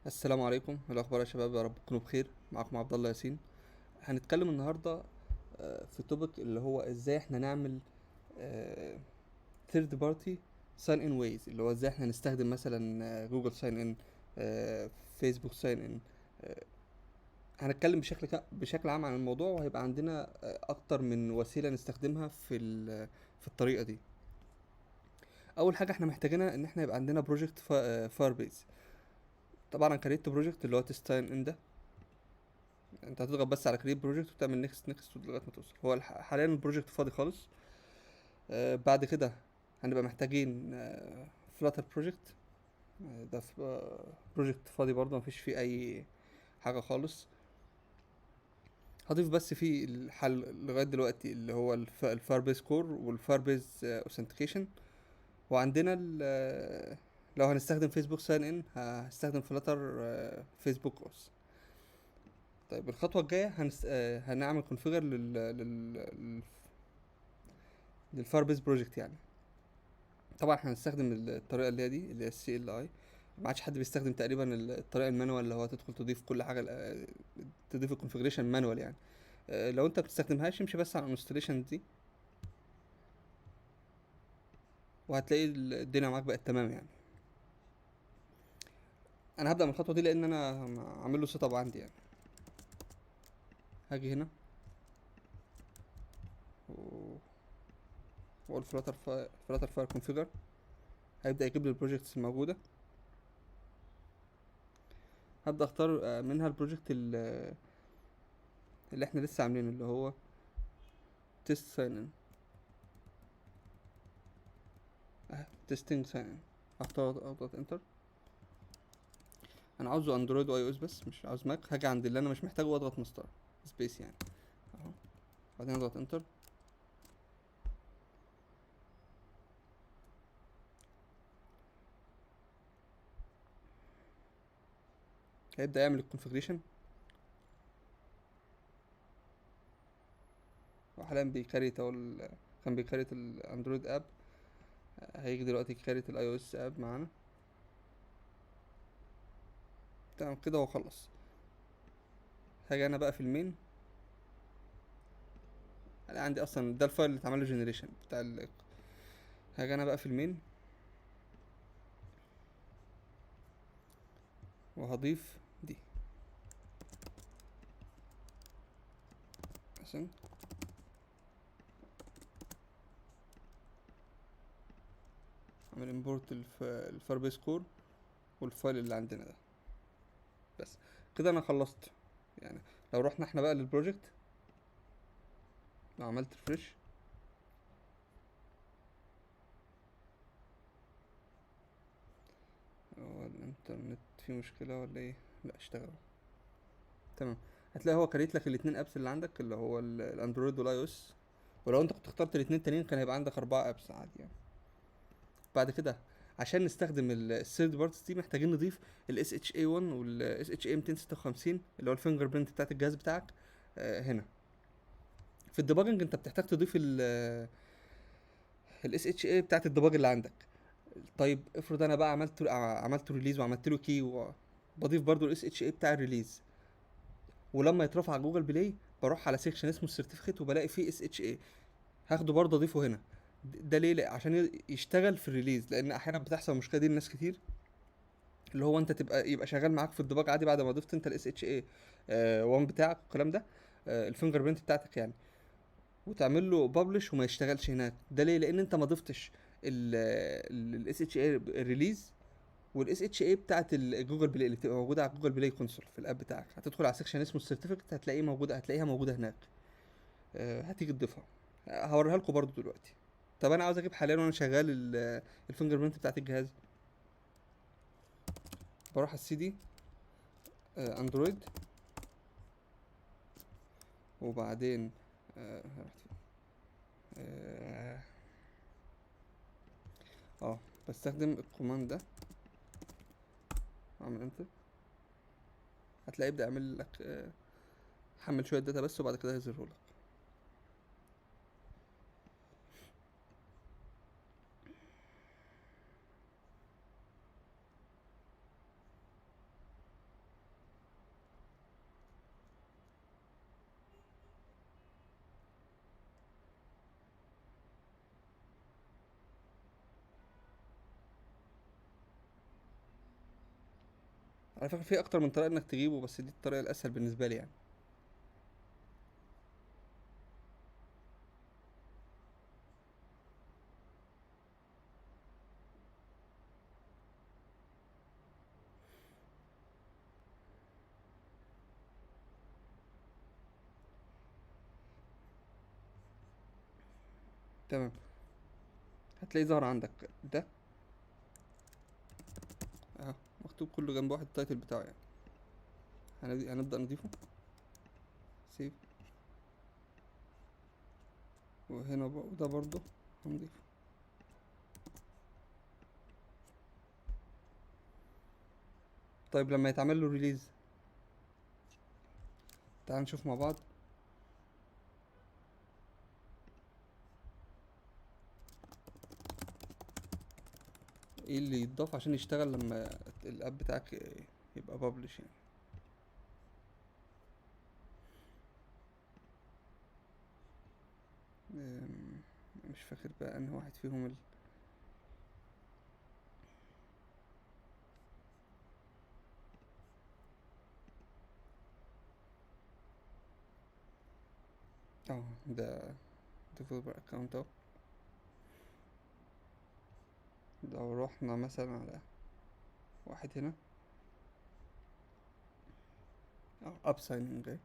السلام عليكم، إيه الاخبار يا شباب؟ يا رب تكونوا بخير. معكم عبد الله ياسين. هنتكلم النهارده في توبيك اللي هو ازاي احنا نعمل ثيرد بارتي ساين ان ويز، اللي هو ازاي احنا نستخدم مثلا جوجل ساين ان، فيسبوك ساين ان. هنتكلم بشكل عام عن الموضوع، وهيبقى عندنا اكتر من وسيله نستخدمها في الطريقه دي. اول حاجه احنا محتاجينها ان احنا يبقى عندنا بروجكت فاير بيز. طبعا انا كريت بروجكت اللي هو تيست ساين ان ده. انت هتضغط بس على كريت بروجكت وتعمل نيكست نيكست لغايه ما توصل. هو حاليا البروجكت فاضي خالص. بعد كده هنبقى محتاجين فلاتر بروجكت. ده بروجكت فاضي برضه مفيش فيه اي حاجه خالص. هضيف بس فيه الحل لغايه دلوقتي اللي هو الفاير بيز كور والفاير بيز اوثنتيكيشن. وعندنا لو هنستخدم فيسبوك ساين ان هستخدم فلاتر فيسبوك اوس. طيب الخطوه الجايه هنعمل كونفيجر للفاير بيز بروجكت يعني. طبعا احنا هنستخدم الطريقه اللي هي دي اللي هي السي ال اي. ما عادش حد بيستخدم تقريبا الطريقه المانوال اللي هو تدخل تضيف كل حاجه، تضيف الكونفيجريشن مانوال يعني. لو انت بتستخدمهاش امشي بس على الانستليشن دي، وهتلاقي الدنيا معاك بقت تمام يعني. انا هبدا من الخطوه دي لان انا عامل له سيت اب عندي يعني. هاجي هنا و- واقول فلاتر فاير كونفيجر. هيبدا يجيب لي البروجكتس الموجوده. هبدا اختار منها البروجكت اللي احنا لسه عاملينه اللي هو تيست ساين ان. تيستنج ساين ان. هختار اضغط انتر. انا عاوزه اندرويد واي او اس بس مش عاوز ماك. هاجي عند اللي انا مش محتاجه واضغط مسطره سبيس يعني اهو. بعدين اضغط انتر. هيبدا يعمل الكونفيجريشن. وحاليا بيكريت اهو كان بيكريت الاندرويد اب. هيجي دلوقتي يكريت الاي او اس اب معانا. تمام كده هو خلص. هاجي انا بقى في المين. انا عندي اصلا ده الفايل اللي اتعمل له جنريشن بتاع هاجي انا بقى في المين وهضيف دي عشان اعمل امبورت الفاير كور والفايل اللي عندنا ده. بس كده انا خلصت يعني. لو رحنا احنا بقى للبروجكت، لو عملت ريفرش، هو الانترنت فيه مشكلة ولا ايه؟ لا اشتغل تمام. هتلاقي هو كريت لك الاتنين ابس اللي عندك اللي هو الاندرويد والاي او اس. ولو انت كنت اخترت الاتنين التانيين كان هيبقى عندك 4 ابس عادي يعني. بعد كده عشان نستخدم الثيرد بارتس دي محتاجين نضيف الاس اتش اي 1 والاس اتش اي 256 اللي هو الفينجر برنت بتاعت الجهاز بتاعك. هنا في الديباجنج انت بتحتاج تضيف الاس اتش اي بتاعت الديباج اللي عندك. طيب افرض انا بقى عملت ريليز وعملت له كي، وبضيف برضو الاس اتش اي بتاع الريليز. ولما يترفع على جوجل بلاي بروح على سيكشن اسمه السيرتيفيكت وبلاقي فيه اس اتش اي. هاخده برضه اضيفه هنا. ده ليه؟ لا عشان يشتغل في الريليز، لان احيانا بتحصل المشكله دي لناس كتير. اللي هو انت يبقى شغال معاك في الديباج عادي بعد ما ضفت انت الاس اتش اي 1 بتاعك والكلام ده، الفينجر برنت بتاعتك يعني. وتعمل له ببلش وما يشتغلش هناك. ده ليه؟ لان انت ما ضفتش الاس اتش اي ريليز والاس اتش اي بتاعت الجوجل بلاي اللي بتبقى موجوده على جوجل بلاي كونسول في الاب بتاعك. هتدخل على سيكشن اسمه السيرتيفيكت هتلاقيها موجوده هناك. هتيجي تضيفها. هوريها لكم برضو دلوقتي. طب انا عاوز اجيب حاليا وانا شغال الفينجر برنت بتاعت الجهاز. بروح على السي دي اندرويد. وبعدين رحت فين؟ اه بستخدم الكوماند ده. اعمل انتر. هتلاقيه يبدا يعمل لك حمل شويه داتا بس وبعد كده هيظهره لك. على فكره في اكتر من طريقه انك تجيبه، بس دي الطريقه الاسهل بالنسبه لي يعني. تمام. هتلاقيه ظهر عندك ده اهو، مكتوب كله جنب واحد التايتل بتاعه يعني. هنبدأ نضيفه. سيف. وهنا وده برضه هنضيفه. طيب لما يتعمل له ريليز، تعال نشوف مع بعض. ايه اللي يتضاف عشان يشتغل لما الاب بتاعك يبقى بابلش يعني. مش فاكر بقى انهي واحد فيهم ده developer account اهو. لو رحنا مثلا على واحد هنا اب ساين جاي،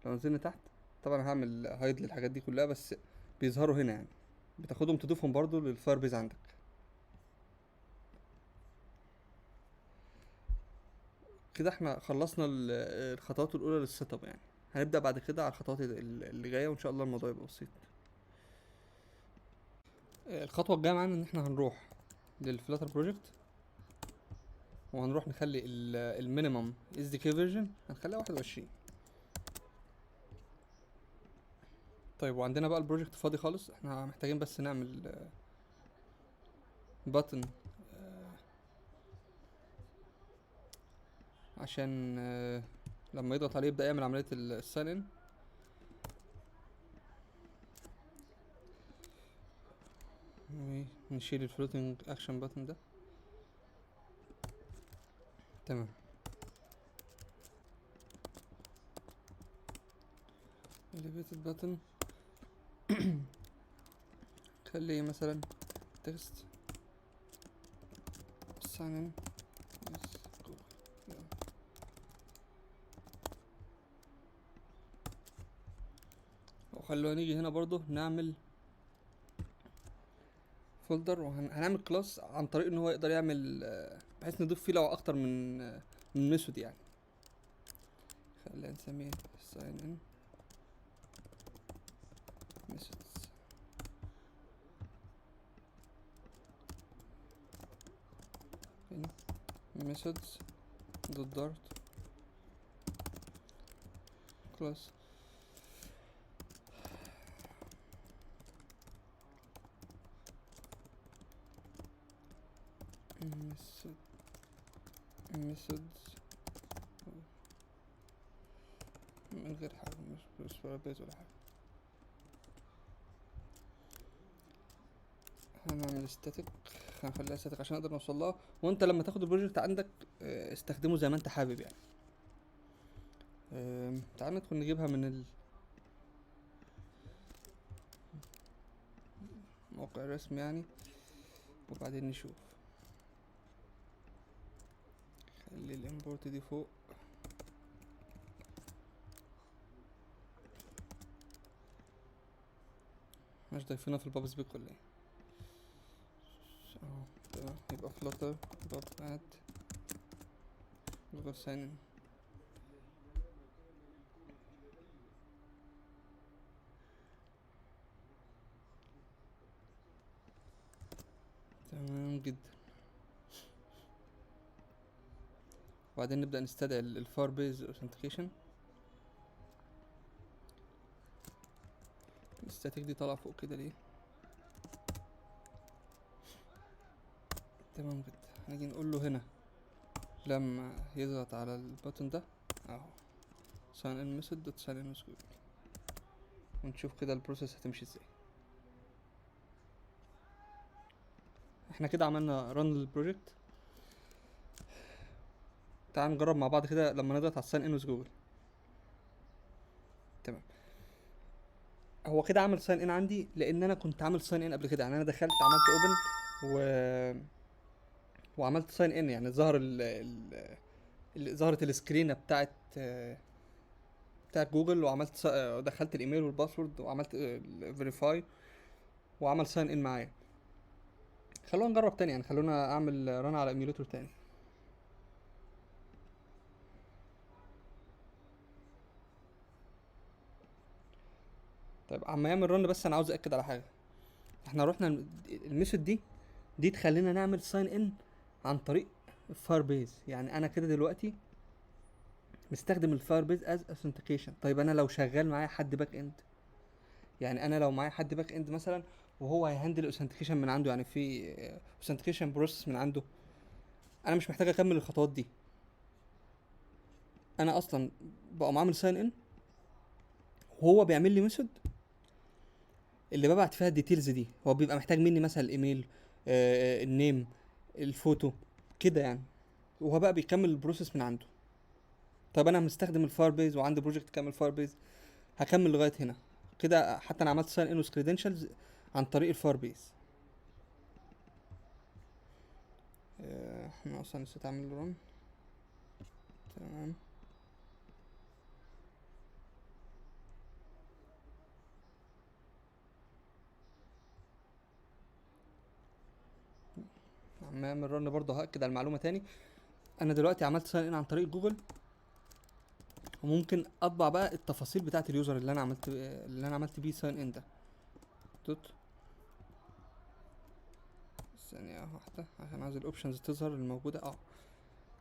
لو نزلنا تحت طبعا هعمل هايد للحاجات دي كلها، بس بيظهروا هنا يعني، بتاخدهم تضيفهم برضو للفاير بيز عندك. كده احنا خلصنا الخطوات الاولى للسيت اب يعني. هنبدا بعد كده على الخطوات اللي جايه، وان شاء الله الموضوع يبقى بسيط. الخطوه الجايه معانا ان احنا هنروح للفلاتر بروجكت، وهنروح نخلي المينيمم اس دي كي فيرجن هنخليها 21. طيب وعندنا بقى البروجكت فاضي خالص، احنا محتاجين بس نعمل باتن عشان لما يضغط عليه يبدأ يعمل عملية الساين ان. ونشيل الفلوتنج اكشن باتن ده. تمام. elevated button خليه مثلا تكست sign in with Google. وخلونا نيجي هنا برضو نعمل فولدر، وهنعمل كلاس عن طريق ان هو يقدر يعمل بحيث نضيف فيه لو اكتر من ميثود يعني. خلينا نسميه sign in methods. هنا methods دوت دارت كلاس methods من غير حاجة، مش بيز ولا حاجة. هنعمل static، هنخليها static عشان نقدر نوصلها، وانت لما تاخد البروجكت عندك استخدمه زي ما انت حابب يعني. تعال ندخل نجيبها من الموقع الرسمي يعني، وبعدين نشوف. خلي الامبورت دي فوق. مش ضايفينها في الباب سبيك ولا ايه؟ تمام. يبقى فلاتر باب اد جوجل ساين ان. تمام جدا. وبعدين نبدأ نستدعي الفار بيز اوثنتيكيشن. الستاتيك دي طالعة فوق كده ليه؟ تمام جدا. هنيجي نقول له هنا لما يضغط على البutton ده اهو sign in method dot sign in with Google، ونشوف كده البروسيس هتمشي ازاي. احنا كده عملنا run للبروجكت. تعال نجرب مع بعض كده لما نضغط على الساين ان ويز جوجل. تمام. هو كده عمل ساين ان عندي لان انا كنت عامل ساين ان قبل كده، يعني انا دخلت عملت اوبن و... وعملت ساين ان، يعني ظهر ظهرت السكرينه بتاعت جوجل، وعملت دخلت الايميل والباسورد وعملت فيريفاي وعمل ساين ان معايا. خلونا نجرب تاني، يعني خلونا اعمل رن على ايميوليتور تاني. طيب عم يعمل رن، بس انا عاوز اكد على حاجه. احنا رحنا الميثود دي تخلينا نعمل ساين ان عن طريق الفاير بيز. يعني انا كده دلوقتي مستخدم الفاير بيز از اثنتيكيشن. طيب انا لو شغال معايا حد باك اند، يعني انا لو معايا حد باك اند مثلا وهو هيهندل الاوثنتيكيشن من عنده، يعني في اوثنتيكيشن بروسيس من عنده، انا مش محتاج اكمل الخطوات دي. انا اصلا بقوم عامل ساين ان وهو بيعمل لي ميثود اللي ببعت فيها الديتيلز دي. هو بيبقى محتاج مني مثلا الايميل، النيم، الفوتو، كده يعني، وهو بقى بيكمل البروسيس من عنده. طب انا مستخدم الفاير بيز وعندي بروجكت كامل فاير بيز، هكمل لغايه هنا كده. حتى انا عملت ساين ان وذ كريدنشالز عن طريق الفاير بيز. انا اصلا نسيت اعمل رun. تمام. عم اعمل رن برضه، هاكد على المعلومه تاني. انا دلوقتي عملت ساين ان عن طريق جوجل، وممكن اطبع بقى التفاصيل بتاعه اليوزر اللي انا عملت بيه ساين ان ده. دوت ثانيه واحده عشان عايز الاوبشنز تظهر الموجوده.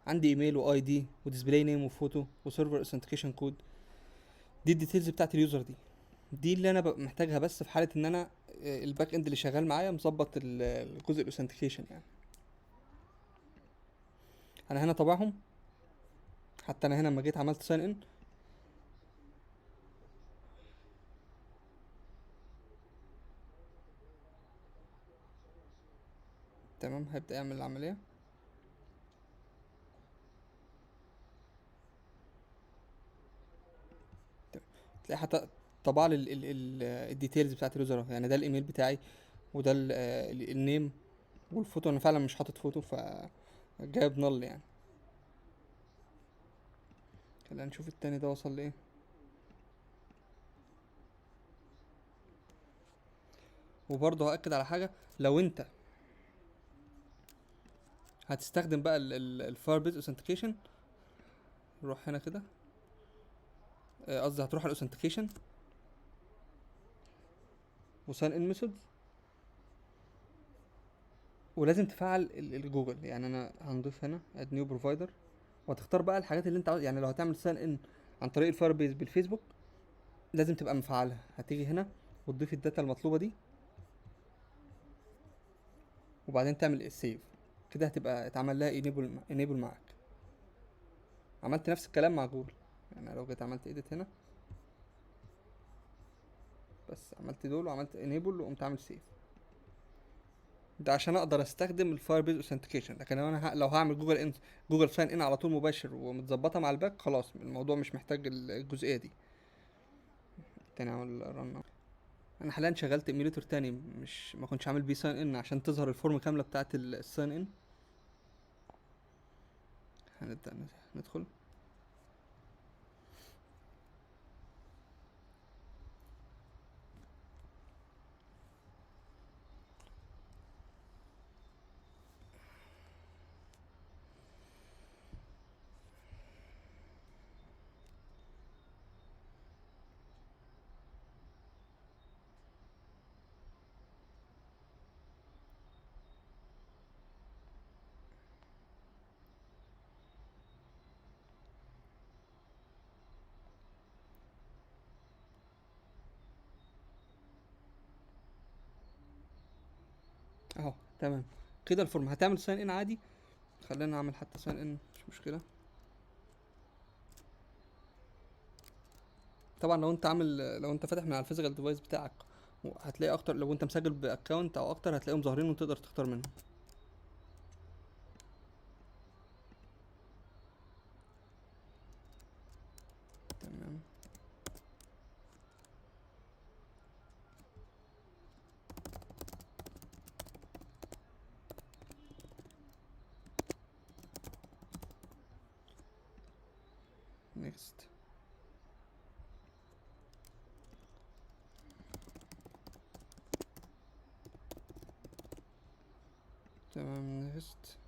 عندي ايميل واي دي وديسبلاي نيم وفوتو وسيرفر اوثنتيكيشن كود. دي الديتيلز بتاعت اليوزر دي اللي انا محتاجها بس في حاله ان انا الباك اند اللي شغال معايا مظبط الجزء الاوثنتيكيشن يعني. انا هنا طبعهم، حتى انا هنا لما جيت عملت ساين ان، تمام، هيبدا يعمل العمليه. تمام. تلاقي حتى طبع لي الديتيلز بتاعت اليوزر أهو. يعني ده الايميل بتاعي، وده النيم والفوتو. انا فعلا مش حاطط فوتو جايب نل يعني. خلينا نشوف التاني ده وصل لايه. وبرضه هأكد على حاجة، لو انت هتستخدم بقى الفاير بيز اوثنتيكيشن، روح هنا كده. قصدي هتروح على الاوثنتيكيشن وساين ان ميثود، ولازم تفعل الجوجل. يعني انا هنضيف هنا اد نيو بروفايدر، وهتختار بقى الحاجات اللي انت عاوز. يعني لو هتعمل ساين ان عن طريق الفاير بيز بالفيسبوك، لازم تبقى مفعلها. هتيجي هنا وتضيف الداتا المطلوبه دي، وبعدين تعمل السيف. كده هتبقى اتعمل لها انيبل معاك. عملت نفس الكلام مع جوجل. يعني لو جيت عملت ايديت هنا، بس عملت دول وعملت انيبل وقمت عامل سيف. ده عشان اقدر استخدم الفاير بيز اوثنتيكيشن. لكن لو انا لو هعمل جوجل ساين ان على طول مباشر ومتظبطه مع الباك، خلاص الموضوع مش محتاج الجزئيه دي. تاني اعمل رن. انا حاليا شغلت ايميليتور تاني، مش ما كنتش عامل بيه ساين ان عشان تظهر الفورم كامله بتاعه الساين ان. هنبدا ندخل. اهو تمام. كده الفورم هتعمل ساين ان عادي. خلينا نعمل حتى ساين ان، مش مشكله. طبعا لو انت فاتح من على الفيزيكال ديفايس بتاعك، هتلاقي اكتر. لو انت مسجل باكونت او اكتر هتلاقيهم ظاهرين وتقدر تختار منهم. نيكست. تمام نيكست.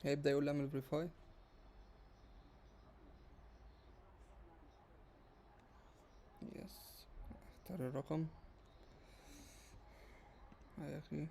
هيبدأ يقول لي اعمل فيريفاي. يس. اختار الرقم. يا اخي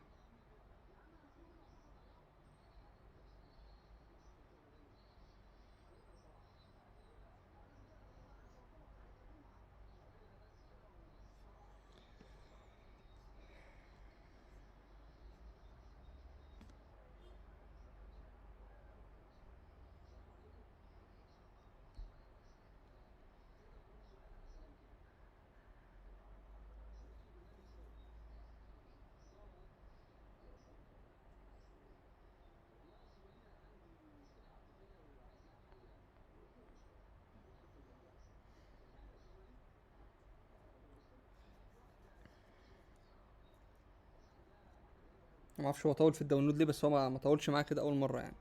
ما اعرفش هو طول في الداونلود ليه، بس هو ما طولش معايا كده اول مره يعني.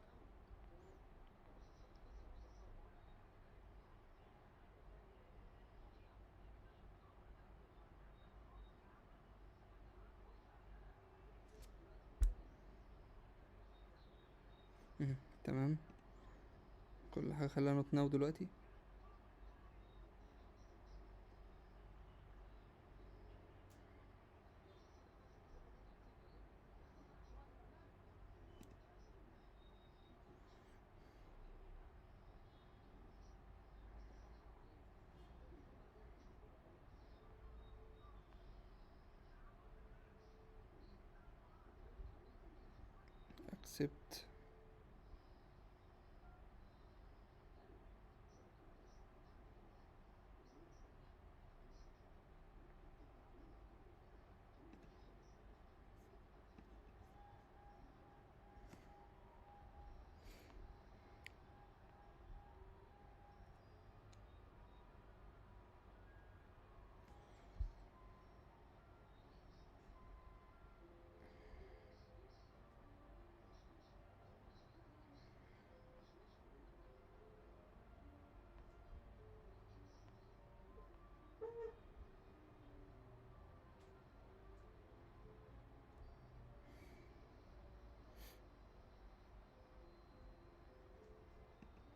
مهم. تمام. كل حاجه خلينا نوت ناو دلوقتي. اكسبت.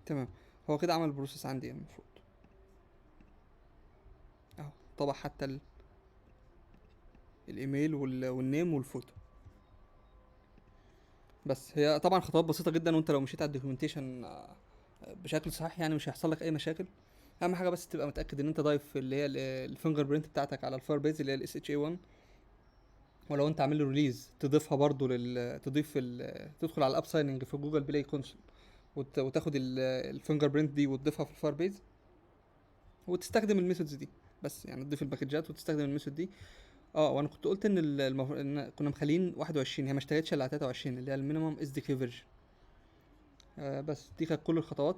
تمام. هو كده عمل بروسيس عندي المفروض. اهو طبع حتى الايميل والنيم والفوتو. بس هي طبعا خطوات بسيطه جدا، وانت لو مشيت على الدوكيومنتيشن بشكل صحيح يعني مش هيحصل لك اي مشاكل. اهم حاجه بس تبقى متاكد ان انت ضايف اللي هي الفينجر برينت بتاعتك على الفاير بيز اللي هي الاس اتش اي 1. ولو انت عامل له ريليز تضيفها برضو تضيف تدخل على الاب سايننج في جوجل بلاي كونسول وتاخد الفينجر برينت دي وتضيفها في الفاير بيز وتستخدم الميثودز دي. بس يعني تضيف الباكجات وتستخدم الميثود دي. اه وانا كنت قلت ان إن كنا مخلين 21، هي ما اشتغلتش الا على 23 اللي هي المينيمم اس دي كيو فيرجن. بس دي كانت كل الخطوات.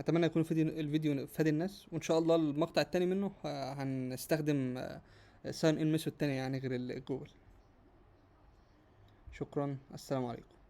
اتمنى يكون الفيديو فاد الناس، وان شاء الله المقطع التاني منه هنستخدم ساين ان ميثود تاني يعني غير الجوجل. شكرا، السلام عليكم.